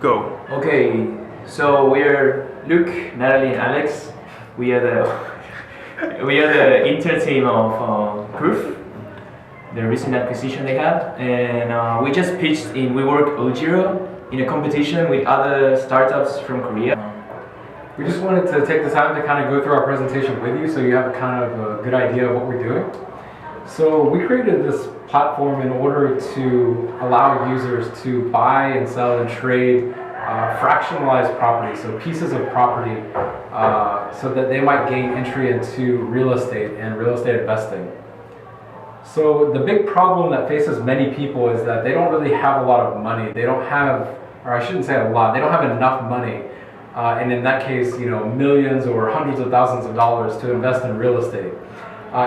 Go. Okay, so we're Luke, Natalie, and Alex. We are the intern team of Proof, the recent acquisition they had, and we just pitched in WeWork Euljiro in a competition with other startups from Korea. We just wanted to take the time to kind of go through our presentation with you so you have a kind of a good idea of what we're doing. So we created this platform in order to allow users to buy and sell and trade fractionalized property, so pieces of property, so that they might gain entry into real estate and real estate investing. So the big problem that faces many people is that they don't really have a lot of money. They don't have, or I shouldn't say a lot, they don't have enough money. And in that case, millions or hundreds of thousands of dollars to invest in real estate.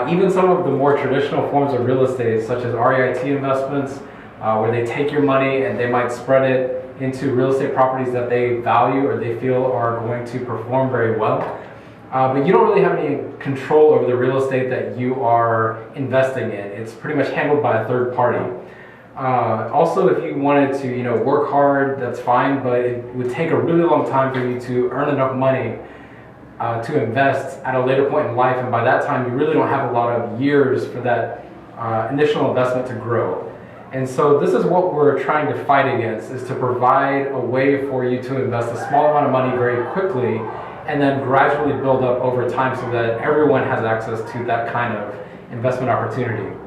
Even some of the more traditional forms of real estate, such as REIT investments, where they take your money and they might spread it into real estate properties that they value or they feel are going to perform very well. But you don't really have any control over the real estate that you are investing in. It's pretty much handled by a third party. Also, if you wanted to, work hard, that's fine, but it would take a really long time for you to earn enough money to invest at a later point in life, and by that time, you really don't have a lot of years for that initial investment to grow. And so this is what we're trying to fight against, is to provide a way for you to invest a small amount of money very quickly and then gradually build up over time so that everyone has access to that kind of investment opportunity.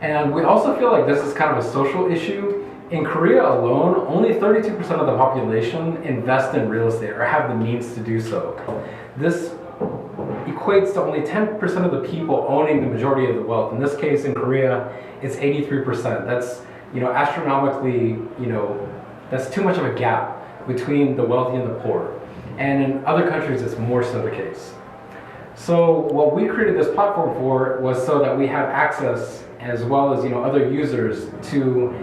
And we also feel like this is kind of a social issue. In Korea alone, only 32% of the population invest in real estate or have the means to do so. This equates to only 10% of the people owning the majority of the wealth. In this case, in Korea, it's 83%. That's, astronomically, that's too much of a gap between the wealthy and the poor. And in other countries, it's more so the case. So what we created this platform for was so that we have access, as well as other users, to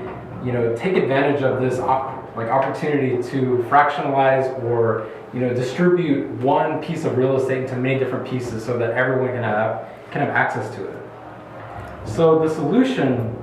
take advantage of this opportunity to fractionalize or distribute one piece of real estate into many different pieces so that everyone can have access to it. So the solution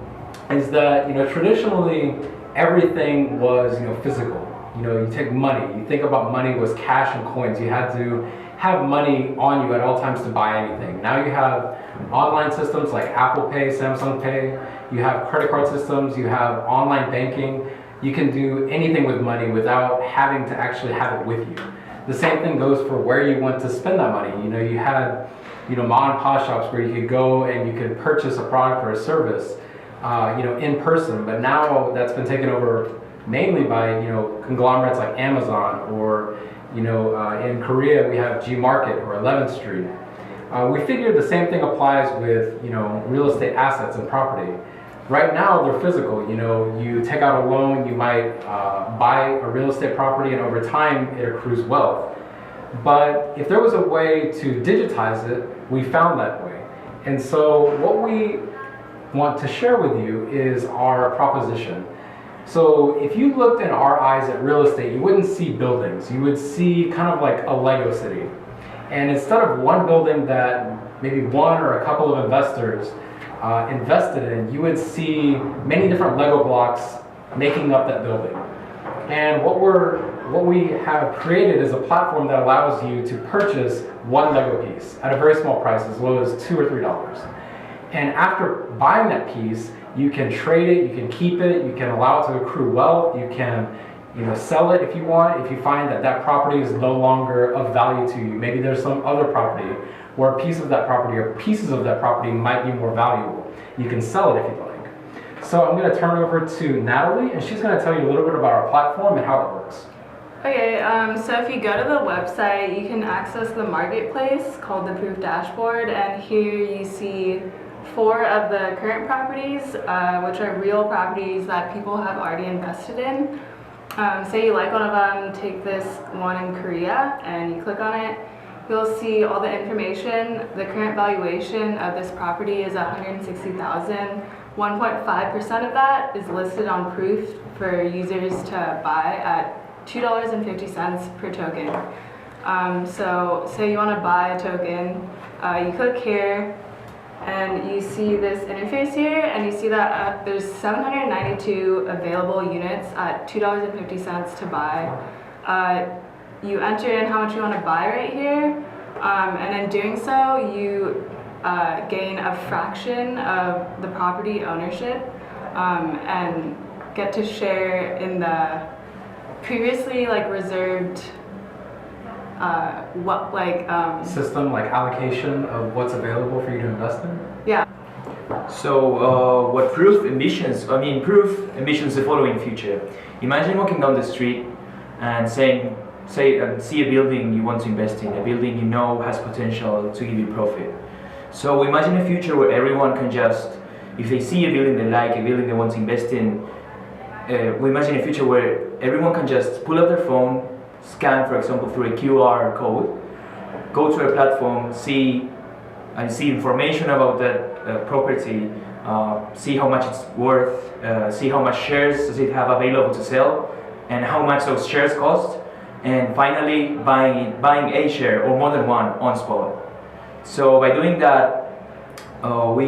is that traditionally everything was physical. You take money. You think about money was cash and coins. You had to have money on you at all times to buy anything. Now you have online systems like Apple Pay, Samsung Pay. You have credit card systems. You have online banking. You can do anything with money without having to actually have it with you. The same thing goes for where you want to spend that money. You had mom and pop shops where you could go and you could purchase a product or a service in person, but now that's been taken over mainly by conglomerates like Amazon, or in Korea we have G Market or 11th Street. We figured the same thing applies with real estate assets and property. Right now they're physical. You take out a loan, you might buy a real estate property, and over time it accrues wealth. But if there was a way to digitize it, we found that way. And so what we want to share with you is our proposition. So if you looked in our eyes at real estate, you wouldn't see buildings. You would see kind of like a Lego city. And instead of one building that maybe one or a couple of investors invested in, you would see many different Lego blocks making up that building. And what we have created is a platform that allows you to purchase one Lego piece at a very small price, as low as $2 or $3. And after buying that piece, you can trade it, you can keep it, you can allow it to accrue wealth, you can sell it if you want, if you find that that property is no longer of value to you. Maybe there's some other property where a piece of that property or pieces of that property might be more valuable. You can sell it if you'd like. So I'm going to turn it over to Natalie, and she's going to tell you a little bit about our platform and how it works. Okay, so if you go to the website, you can access the marketplace called the Proof Dashboard, and here you see 4 of the current properties, which are real properties that people have already invested in. Say you like one of them, take this one in Korea, and you click on it. You'll see all the information. The current valuation of this property is $160,000. 1.5% of that is listed on Proof for users to buy at $2.50 per token. So say you want to buy a token, you click here, and you see this interface here, and you see that there's 792 available units at $2.50 to buy. You enter in how much you want to buy right here, and in doing so, you gain a fraction of the property ownership and get to share in the previously reserved system, like allocation of what's available for you to invest in? Yeah. So what Proof envisions the following future. Imagine walking down the street and see a building you want to invest in, a building you know has potential to give you profit. So imagine a future where everyone can just, if they see a building they like, a building they want to invest in, we imagine a future where everyone can just pull up their phone, scan, for example, through a QR code, go to a platform, see information about that property, see how much it's worth, see how much shares does it have available to sell, and how much those shares cost, and finally buying a share or more than one on spot. So by doing that, we